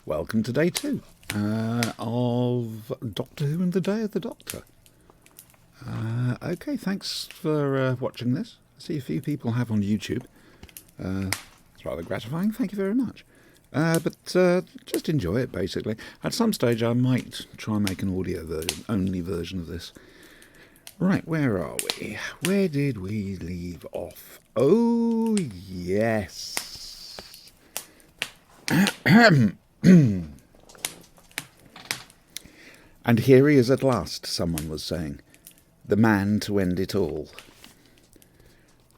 Welcome to day 2 of Doctor Who and the Day of the Doctor. Okay, thanks for watching this. I see a few people have on YouTube. It's rather gratifying, thank you very much. But just enjoy it, basically. At some stage I might try and make an audio only version of this. Right, where are we? Where did we leave off? Oh, yes. And here he is at last, someone was saying. The man to end it all.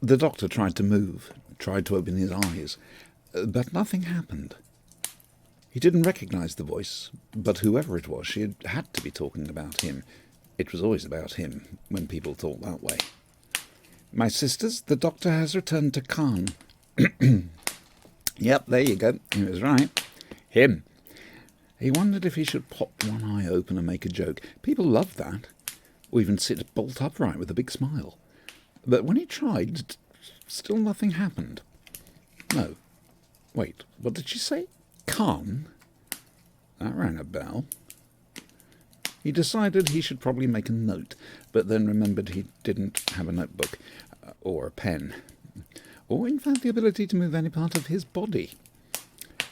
The Doctor tried to move, tried to open his eyes, but nothing happened. He didn't recognise the voice, but whoever it was, she had to be talking about him. It was always about him, when people thought that way. My sisters, the Doctor has returned to Khan. Yep, there you go. He was right. Him. He wondered if he should pop one eye open and make a joke. People loved that. Or even sit bolt upright with a big smile. But when he tried, still nothing happened. No. Wait, what did she say? Khan? That rang a bell. He decided he should probably make a note, but then remembered he didn't have a notebook, or a pen, or in fact the ability to move any part of his body.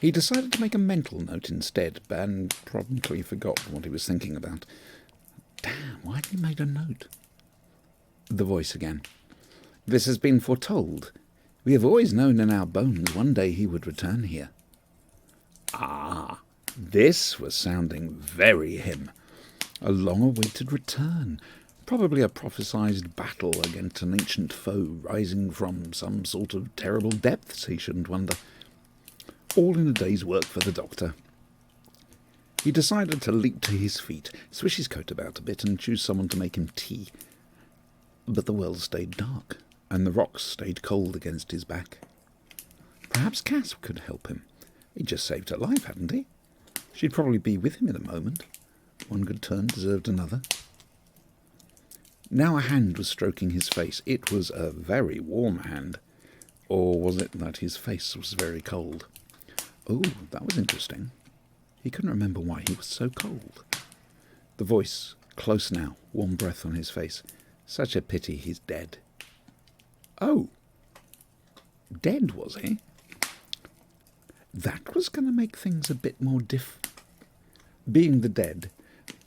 He decided to make a mental note instead, and promptly forgot what he was thinking about. Damn, why had he made a note? The voice again. This has been foretold. We have always known in our bones one day he would return here. Ah, this was sounding very him. A long-awaited return. Probably a prophesied battle against an ancient foe rising from some sort of terrible depths, he shouldn't wonder. All in a day's work for the Doctor. He decided to leap to his feet, swish his coat about a bit and choose someone to make him tea. But the world stayed dark, and the rocks stayed cold against his back. Perhaps Cass could help him. He'd just saved her life, hadn't he? She'd probably be with him in a moment. One good turn deserved another. Now a hand was stroking his face. It was a very warm hand. Or was it that his face was very cold? Oh, that was interesting. He couldn't remember why he was so cold. The voice, close now, warm breath on his face. Such a pity he's dead. Oh, dead was he? That was going to make things a bit more Being the dead,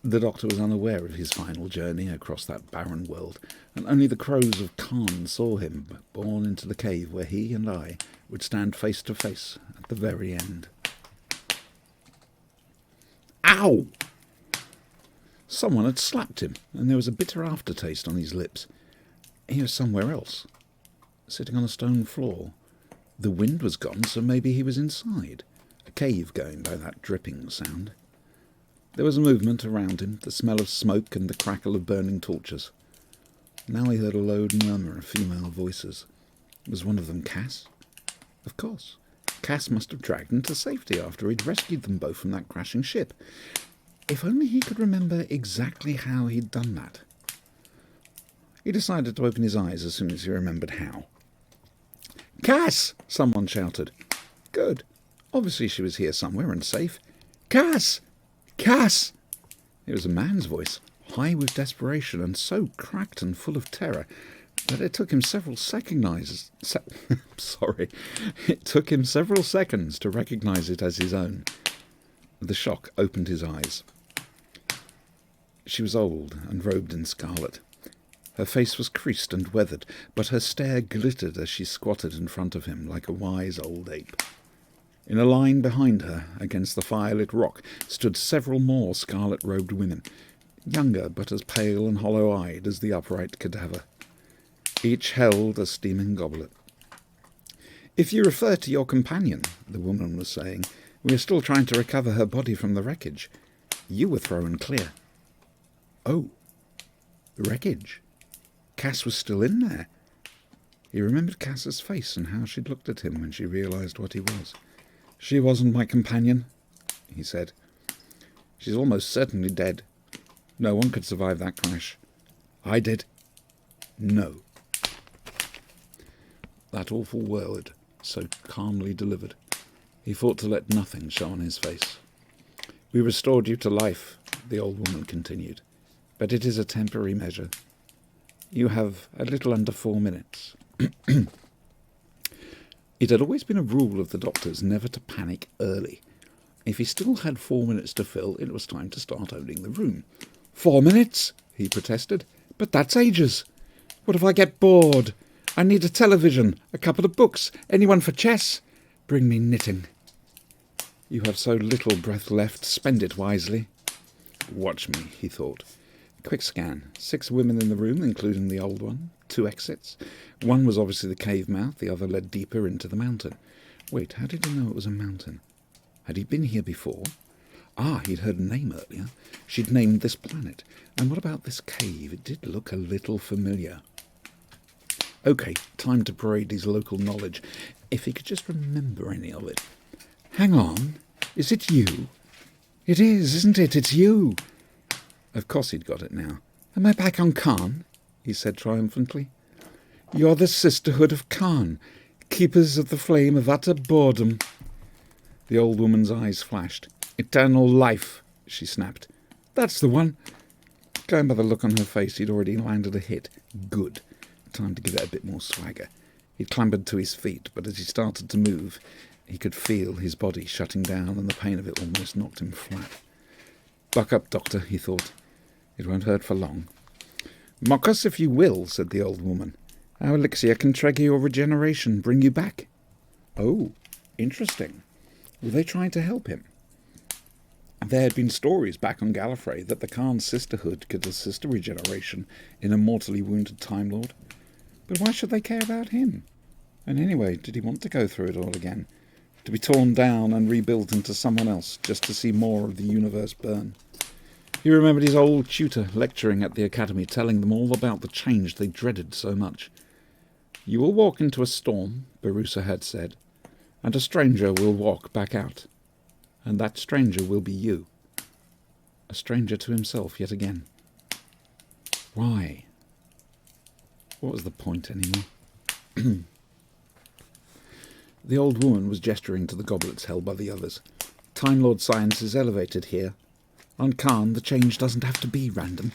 the Doctor was unaware of his final journey across that barren world, and only the crows of Khan saw him, borne into the cave where he and I would stand face to face at the very end. Ow! Someone had slapped him, and there was a bitter aftertaste on his lips. He was somewhere else, sitting on a stone floor. The wind was gone, so maybe he was inside, a cave going by that dripping sound. There was a movement around him, the smell of smoke and the crackle of burning torches. Now he heard a low murmur of female voices. Was one of them Cass? Of course. Cass must have dragged him to safety after he'd rescued them both from that crashing ship. If only he could remember exactly how he'd done that. He decided to open his eyes as soon as he remembered how. Cass! Someone shouted. Good. Obviously she was here somewhere and safe. Cass! Cass! It was a man's voice, high with desperation and so cracked and full of terror that it took him several seconds to recognise it as his own. The shock opened his eyes. She was old and robed in scarlet. Her face was creased and weathered, but her stare glittered as she squatted in front of him like a wise old ape. In a line behind her, against the firelit rock, stood several more scarlet-robed women, younger but as pale and hollow-eyed as the upright cadaver. Each held a steaming goblet. If you refer to your companion, the woman was saying, we are still trying to recover her body from the wreckage. You were thrown clear. Oh, the wreckage. Cass was still in there. He remembered Cass's face and how she'd looked at him when she realised what he was. She wasn't my companion, he said. She's almost certainly dead. No one could survive that crash. I did. No. That awful word, so calmly delivered. He fought to let nothing show on his face. We restored you to life, the old woman continued, but it is a temporary measure. You have a little under 4 minutes. It had always been a rule of the doctor's never to panic early. If he still had 4 minutes to fill, it was time to start owning the room. 4 minutes? He protested. But that's ages. What if I get bored? I need a television, a couple of books, anyone for chess? Bring me knitting. You have so little breath left, spend it wisely. Watch me, he thought. Quick scan. 6 women in the room, including the old one. 2 exits. One was obviously the cave mouth, the other led deeper into the mountain. Wait, how did he know it was a mountain? Had he been here before? Ah, he'd heard a name earlier. She'd named this planet. And what about this cave? It did look a little familiar. OK, time to parade his local knowledge. If he could just remember any of it. Hang on. Is it you? It is, isn't it? It's you. Of course he'd got it now. Am I back on Khan? He said triumphantly. You're the Sisterhood of Khan, keepers of the flame of utter boredom. The old woman's eyes flashed. Eternal life, she snapped. That's the one. Going by the look on her face, he'd already landed a hit. Good. Time to give it a bit more swagger. He'd clambered to his feet, but as he started to move, he could feel his body shutting down, and the pain of it almost knocked him flat. Buck up, Doctor, he thought. It won't hurt for long. Mock us if you will, said the old woman. Our elixir can trigger your regeneration, bring you back. Oh, interesting. Were they trying to help him? There had been stories back on Gallifrey that the Khan Sisterhood could assist a regeneration in a mortally wounded Time Lord. But why should they care about him? And anyway, did he want to go through it all again? To be torn down and rebuilt into someone else, just to see more of the universe burn? He remembered his old tutor lecturing at the academy, telling them all about the change they dreaded so much. You will walk into a storm, Barusa had said, and a stranger will walk back out. And that stranger will be you. A stranger to himself yet again. Why? What was the point anymore? The old woman was gesturing to the goblets held by the others. Time Lord science is elevated here. On Khan, the change doesn't have to be random.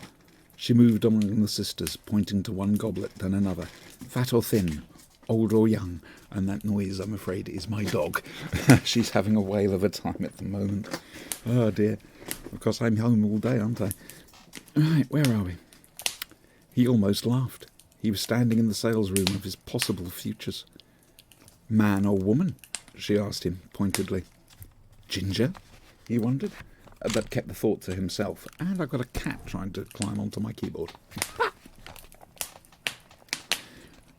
She moved among the sisters, pointing to one goblet, then another. Fat or thin, old or young, and that noise, I'm afraid, is my dog. She's having a whale of a time at the moment. Oh dear. Of course, I'm home all day, aren't I? Right, where are we? He almost laughed. He was standing in the sales room of his possible futures. Man or woman? She asked him, pointedly. Ginger? He wondered, but kept the thought to himself. And I've got a cat trying to climb onto my keyboard.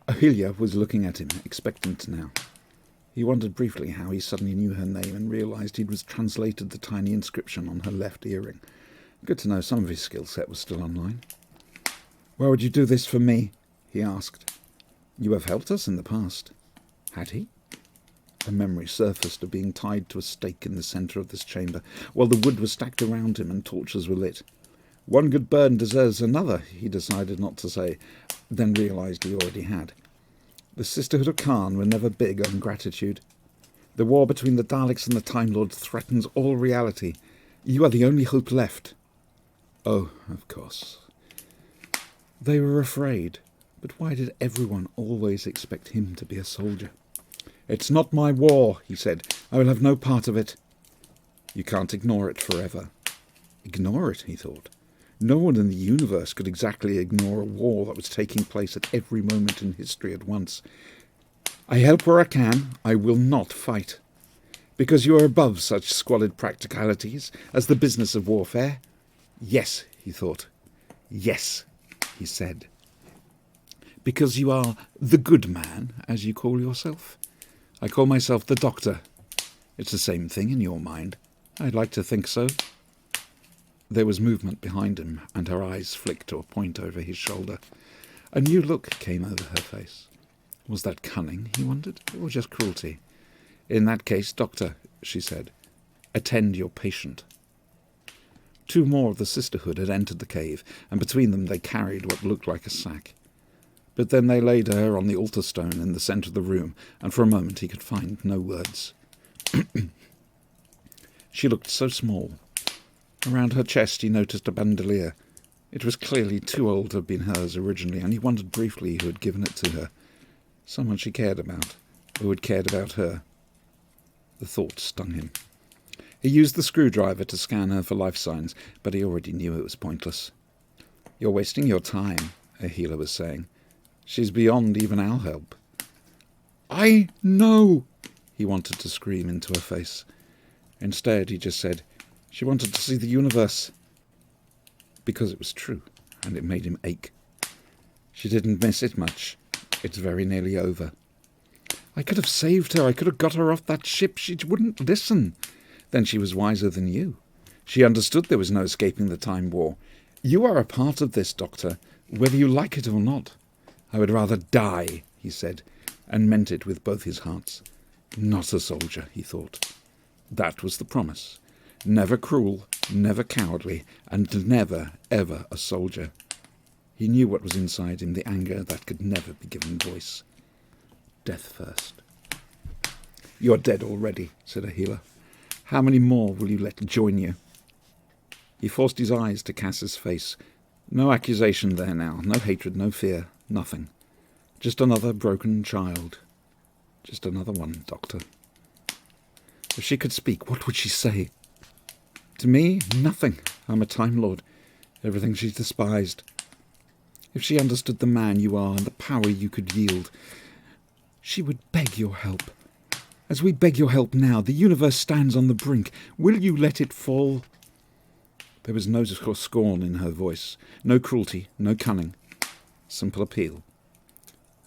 Ohelia was looking at him, expectant now. He wondered briefly how he suddenly knew her name and realised he'd translated the tiny inscription on her left earring. Good to know some of his skill set was still online. Why would you do this for me? He asked. You have helped us in the past. Had he? A memory surfaced of being tied to a stake in the centre of this chamber, while the wood was stacked around him and torches were lit. One good burn deserves another, he decided not to say, then realised he already had. The Sisterhood of Khan were never big on gratitude. The war between the Daleks and the Time Lord threatens all reality. You are the only hope left. Oh, of course. They were afraid, but why did everyone always expect him to be a soldier? It's not my war, he said. I will have no part of it. You can't ignore it forever. Ignore it, he thought. No one in the universe could exactly ignore a war that was taking place at every moment in history at once. I help where I can. I will not fight. Because you are above such squalid practicalities as the business of warfare. Yes, he thought. Yes, he said. Because you are the good man, as you call yourself. I call myself the Doctor. It's the same thing in your mind. I'd like to think so. There was movement behind him, and her eyes flicked to a point over his shoulder. A new look came over her face. Was that cunning, he wondered, or just cruelty? In that case, Doctor, she said, attend your patient. 2 more of the Sisterhood had entered the cave, and between them they carried what looked like a sack. But then they laid her on the altar stone in the centre of the room, and for a moment he could find no words. She looked so small, Around her chest he noticed a bandolier. It was clearly too old to have been hers originally, and he wondered briefly who had given it to her. Someone she cared about, who had cared about her. The thought stung him. He used the screwdriver to scan her for life signs, but he already knew it was pointless. "You're wasting your time," a healer was saying. "She's beyond even our help." "I know!" He wanted to scream into her face. Instead, he just said, "She wanted to see the universe." Because it was true, and it made him ache. She didn't miss it much. It's very nearly over. "I could have saved her. I could have got her off that ship. She wouldn't listen." Then she was wiser than you. She understood there was no escaping the time war. "You are a part of this, Doctor, whether you like it or not." "I would rather die," he said, and meant it with both his hearts. Not a soldier, he thought. That was the promise. Never cruel, never cowardly, and never, ever a soldier. He knew what was inside him, the anger that could never be given voice. Death first. "You're dead already," said a healer. "How many more will you let join you?" He forced his eyes to Cass's face. No accusation there now, no hatred, no fear, nothing. Just another broken child. Just another one, Doctor. If she could speak, what would she say? To me, nothing. I'm a Time Lord. Everything she's despised. If she understood the man you are and the power you could yield, she would beg your help. As we beg your help now, the universe stands on the brink. Will you let it fall? There was no scorn in her voice, no cruelty, no cunning. Simple appeal.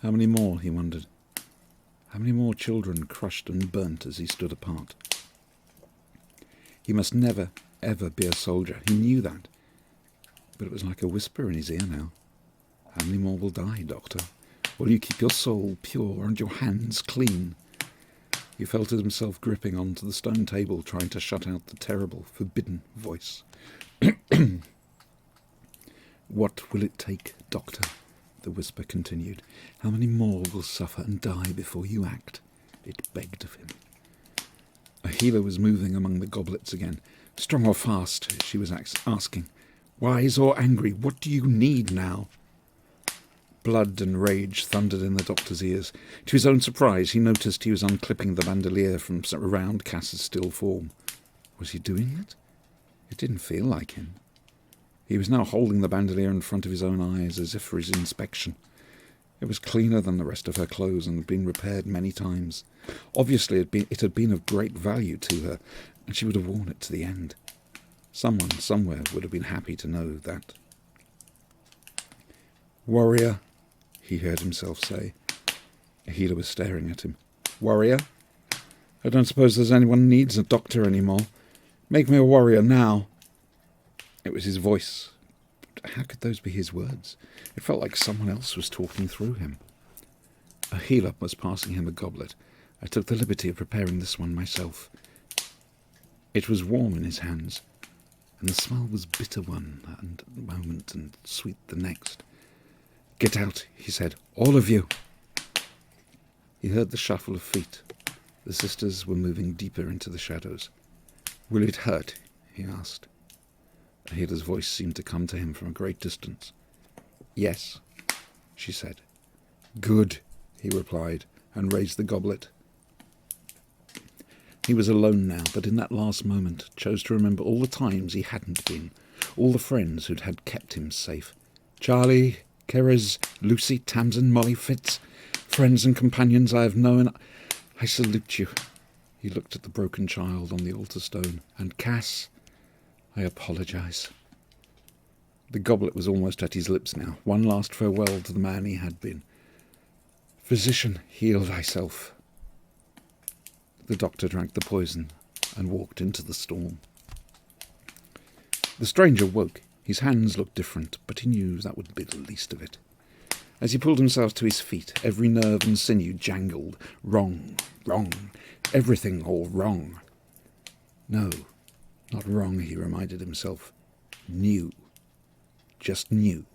How many more, he wondered. How many more children crushed and burnt as he stood apart? He must never, ever be a soldier. He knew that. But it was like a whisper in his ear now. How many more will die, Doctor? Will you keep your soul pure and your hands clean? He felt himself gripping onto the stone table, trying to shut out the terrible, forbidden voice. What will it take, Doctor? The whisper continued. How many more will suffer and die before you act? It begged of him. A healer was moving among the goblets again. Strong or fast, she was asking. Wise or angry, what do you need now? Blood and rage thundered in the doctor's ears. To his own surprise, he noticed he was unclipping the bandolier from around Cass's still form. Was he doing it? It didn't feel like him. He was now holding the bandolier in front of his own eyes, as if for his inspection. It was cleaner than the rest of her clothes and had been repaired many times. Obviously it had been of great value to her, and she would have worn it to the end. Someone, somewhere, would have been happy to know that. "Warrior," he heard himself say. A healer was staring at him. "Warrior? I don't suppose there's anyone needs a doctor anymore. Make me a warrior now." It was his voice. But how could those be his words? It felt like someone else was talking through him. A healer was passing him a goblet. I took the liberty of preparing this one myself. It was warm in his hands, and the smell was bitter one moment and sweet the next. "Get out," he said. "All of you." He heard the shuffle of feet. The sisters were moving deeper into the shadows. "Will it hurt?" he asked. A healer's voice seemed to come to him from a great distance. "Yes," she said. "Good," he replied, and raised the goblet. He was alone now, but in that last moment chose to remember all the times he hadn't been, all the friends who'd had kept him safe. Charlie, Kerez, Lucy, Tamsin, Molly, Fitz, friends and companions I have known, I salute you. He looked at the broken child on the altar stone. And Cass, I apologize. The goblet was almost at his lips now, one last farewell to the man he had been. Physician, heal thyself. The doctor drank the poison and walked into the storm. The stranger woke. His hands looked different, but he knew that would be the least of it. As he pulled himself to his feet, every nerve and sinew jangled. Wrong, wrong, everything all wrong. No, not wrong, he reminded himself. New. Just new.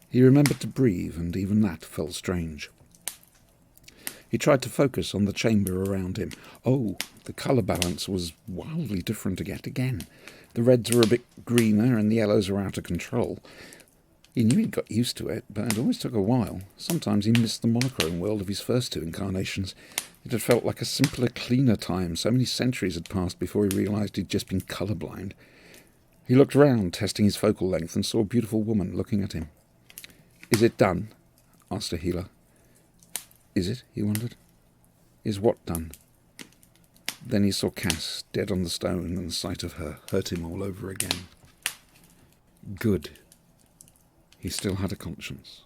He remembered to breathe, and even that felt strange. He tried to focus on the chamber around him. Oh, the colour balance was wildly different again. The reds were a bit greener and the yellows were out of control. He knew he'd got used to it, but it always took a while. Sometimes he missed the monochrome world of his first two incarnations. It had felt like a simpler, cleaner time. So many centuries had passed before he realised he'd just been colourblind. He looked round, testing his focal length, and saw a beautiful woman looking at him. "Is it done?" asked a healer. "Is it?" he wondered. "Is what done?" Then he saw Cass, dead on the stone, and the sight of her hurt him all over again. Good. He still had a conscience.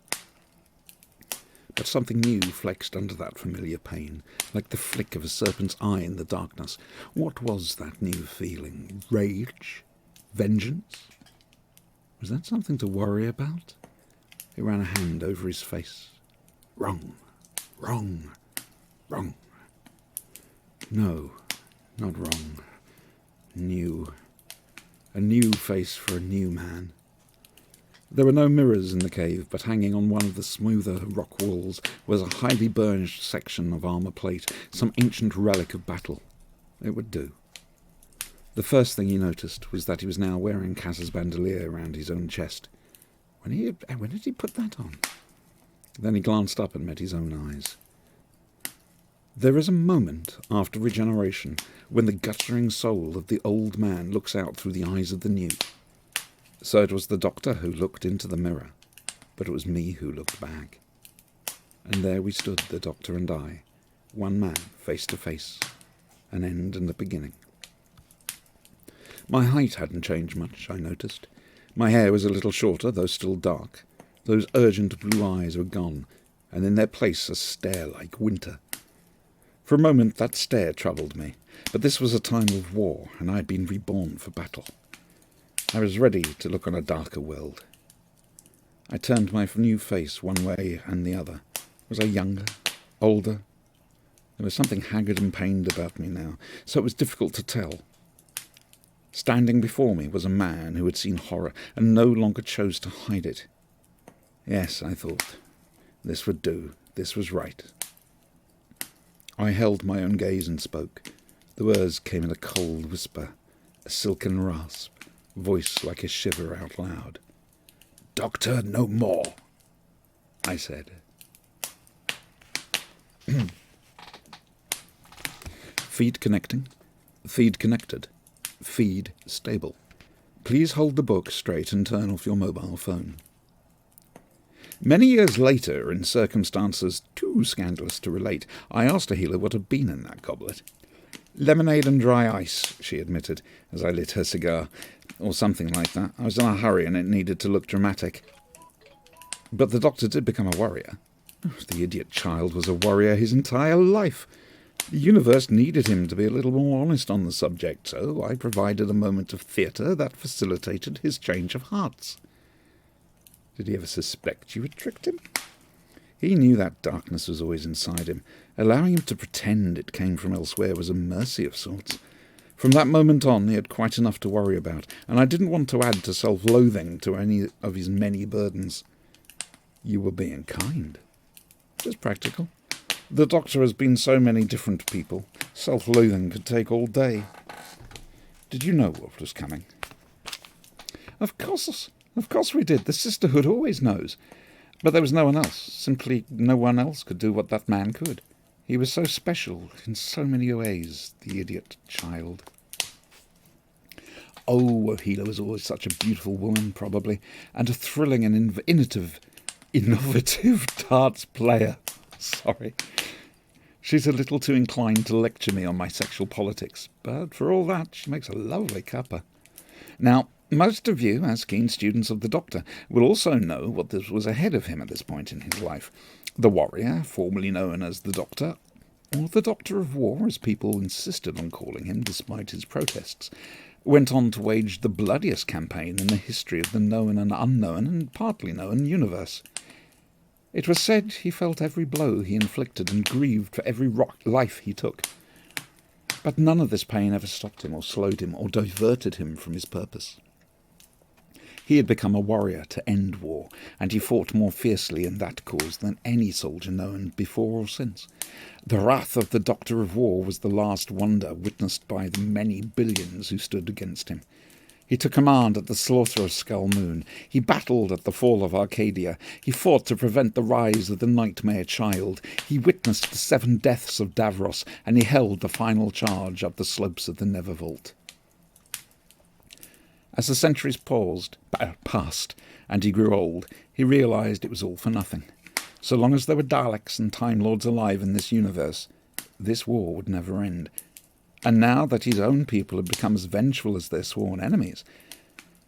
But something new flexed under that familiar pain, like the flick of a serpent's eye in the darkness. What was that new feeling? Rage? Vengeance? Was that something to worry about? He ran a hand over his face. Wrong. Wrong. Wrong. No, not wrong. New. A new face for a new man. There were no mirrors in the cave, but hanging on one of the smoother rock walls was a highly burnished section of armour plate, some ancient relic of battle. It would do. The first thing he noticed was that he was now wearing Cass's bandolier around his own chest. When did he put that on? Then he glanced up and met his own eyes. There is a moment after regeneration when the guttering soul of the old man looks out through the eyes of the new. So it was the doctor who looked into the mirror, but it was me who looked back. And there we stood, the doctor and I, one man, face to face, an end and a beginning. My height hadn't changed much, I noticed. My hair was a little shorter, though still dark. Those urgent blue eyes were gone, and in their place a stare like winter. For a moment that stare troubled me, but this was a time of war, and I had been reborn for battle. I was ready to look on a darker world. I turned my new face one way and the other. Was I younger? Older? There was something haggard and pained about me now, so it was difficult to tell. Standing before me was a man who had seen horror and no longer chose to hide it. Yes, I thought, this would do. This was right. I held my own gaze and spoke. The words came in a cold whisper, a silken rasp, voice like a shiver out loud. "Doctor, no more," I said. Feed connecting. Feed connected. Feed stable. Please hold the book straight and turn off your mobile phone. Many years later, in circumstances too scandalous to relate, I asked a healer what had been in that goblet. "Lemonade and dry ice," she admitted, as I lit her cigar. Or something like that. I was in a hurry and it needed to look dramatic. But the doctor did become a warrior. The idiot child was a warrior his entire life. The universe needed him to be a little more honest on the subject, so I provided a moment of theatre that facilitated his change of hearts. Did he ever suspect you had tricked him? He knew that darkness was always inside him. Allowing him to pretend it came from elsewhere was a mercy of sorts. From that moment on, he had quite enough to worry about, and I didn't want to add to self-loathing to any of his many burdens. You were being kind. Just practical. The doctor has been so many different people. Self-loathing could take all day. Did you know what was coming? Of course we did. The sisterhood always knows. But there was no one else. Simply no one else could do what that man could. He was so special in so many ways, the idiot child. Oh, Ohila was always such a beautiful woman, probably, and a thrilling and innovative darts player. Sorry. She's a little too inclined to lecture me on my sexual politics, but for all that, she makes a lovely cuppa. Now, most of you, as keen students of the Doctor, will also know what this was ahead of him at this point in his life. The warrior, formerly known as the Doctor, or the Doctor of War, as people insisted on calling him despite his protests, went on to wage the bloodiest campaign in the history of the known and unknown and partly known universe. It was said he felt every blow he inflicted and grieved for every life he took. But none of this pain ever stopped him or slowed him or diverted him from his purpose. He had become a warrior to end war, and he fought more fiercely in that cause than any soldier known before or since. The wrath of the Doctor of War was the last wonder witnessed by the many billions who stood against him. He took command at the slaughter of Skull Moon. He battled at the fall of Arcadia. He fought to prevent the rise of the Nightmare Child. He witnessed the 7 deaths of Davros, and he held the final charge up the slopes of the Nevervault. As the centuries passed, and he grew old, he realised it was all for nothing. So long as there were Daleks and Time Lords alive in this universe, this war would never end. And now that his own people had become as vengeful as their sworn enemies,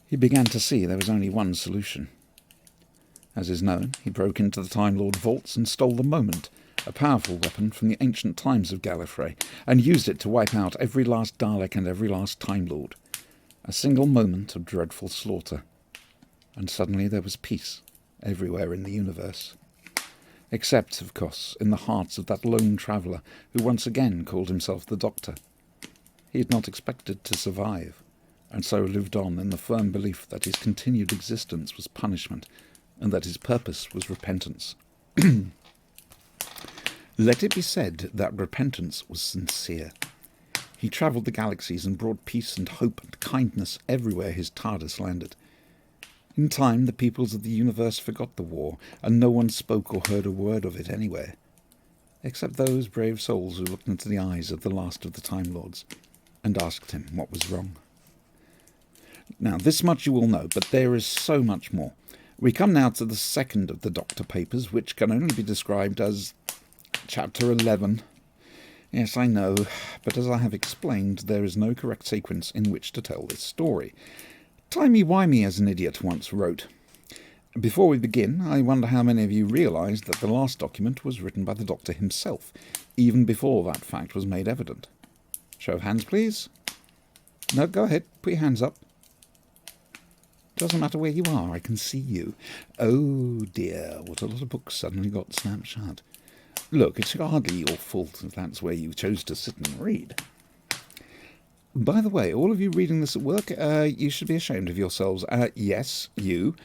he began to see there was only one solution. As is known, he broke into the Time Lord vaults and stole the Moment, a powerful weapon from the ancient times of Gallifrey, and used it to wipe out every last Dalek and every last Time Lord. A single moment of dreadful slaughter, and suddenly there was peace everywhere in the universe. Except, of course, in the hearts of that lone traveller who once again called himself the Doctor. He had not expected to survive, and so lived on in the firm belief that his continued existence was punishment, and that his purpose was repentance. Let it be said that repentance was sincere. He travelled the galaxies and brought peace and hope and kindness everywhere his TARDIS landed. In time, the peoples of the universe forgot the war, and no one spoke or heard a word of it anywhere, except those brave souls who looked into the eyes of the last of the Time Lords and asked him what was wrong. Now, this much you will know, but there is so much more. We come now to the second of the Doctor papers, which can only be described as Chapter 11. Yes, I know, but as I have explained, there is no correct sequence in which to tell this story. Timey-wimey, as an idiot once wrote. Before we begin, I wonder how many of you realise that the last document was written by the Doctor himself, even before that fact was made evident. Show of hands, please. No, go ahead, put your hands up. Doesn't matter where you are, I can see you. Oh dear, what a lot of books suddenly got snapped shut. Look, it's hardly your fault if that's where you chose to sit and read. By the way, all of you reading this at work, you should be ashamed of yourselves. Yes, you,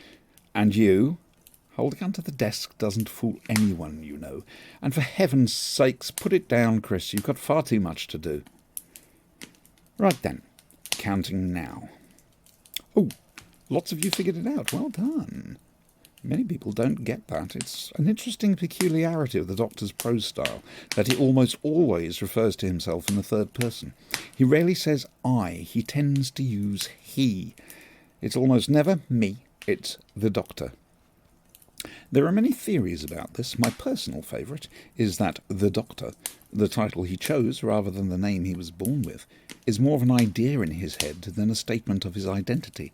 and you. Holding onto the desk doesn't fool anyone, you know. And for heaven's sakes, put it down, Chris. You've got far too much to do. Right then, counting now. Oh, lots of you figured it out. Well done. Many people don't get that. It's an interesting peculiarity of the Doctor's prose style that he almost always refers to himself in the third person. He rarely says I. He tends to use he. It's almost never me. It's the Doctor. There are many theories about this. My personal favourite is that the Doctor, the title he chose rather than the name he was born with, is more of an idea in his head than a statement of his identity.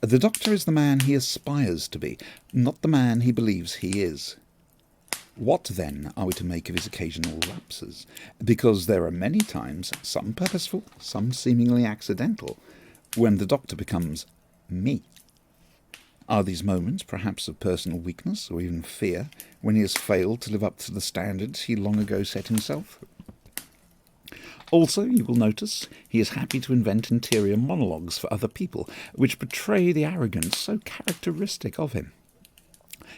The Doctor is the man he aspires to be, not the man he believes he is. What, then, are we to make of his occasional lapses? Because there are many times, some purposeful, some seemingly accidental, when the Doctor becomes me. Are these moments perhaps of personal weakness or even fear, when he has failed to live up to the standards he long ago set himself? Also, you will notice, he is happy to invent interior monologues for other people, which betray the arrogance so characteristic of him.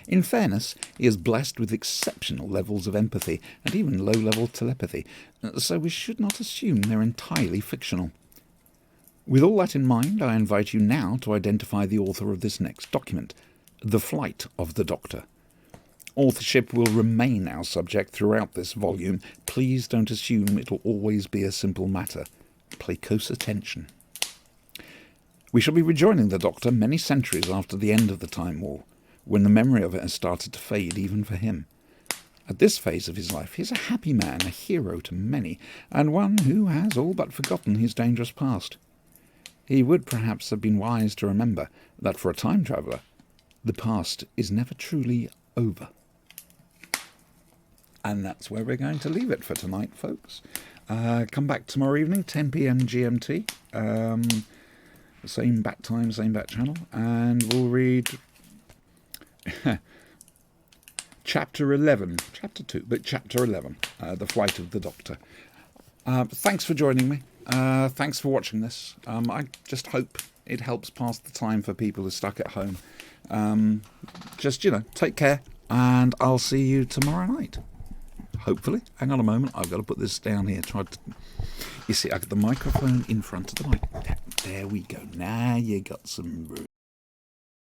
In fairness, he is blessed with exceptional levels of empathy and even low-level telepathy, so we should not assume they're entirely fictional. With all that in mind, I invite you now to identify the author of this next document, The Flight of the Doctor. Authorship will remain our subject throughout this volume. Please don't assume it'll always be a simple matter. Pay close attention. We shall be rejoining the Doctor many centuries after the end of the Time War, when the memory of it has started to fade even for him. At this phase of his life, he is a happy man, a hero to many, and one who has all but forgotten his dangerous past. He would perhaps have been wise to remember that for a time traveller, the past is never truly over. And that's where we're going to leave it for tonight, folks. Come back tomorrow evening, 10 p.m. GMT. Same bat time, same bat channel. And we'll read Chapter 11. Chapter 2, but Chapter 11, The Flight of the Doctor. Thanks for joining me. Thanks for watching this. I just hope it helps pass the time for people who are stuck at home. Just, take care, and I'll see you tomorrow night. Hopefully. Hang on a moment, I've got to put this down here. You see, I got the microphone in front of the mic. There we go. Now you got some room.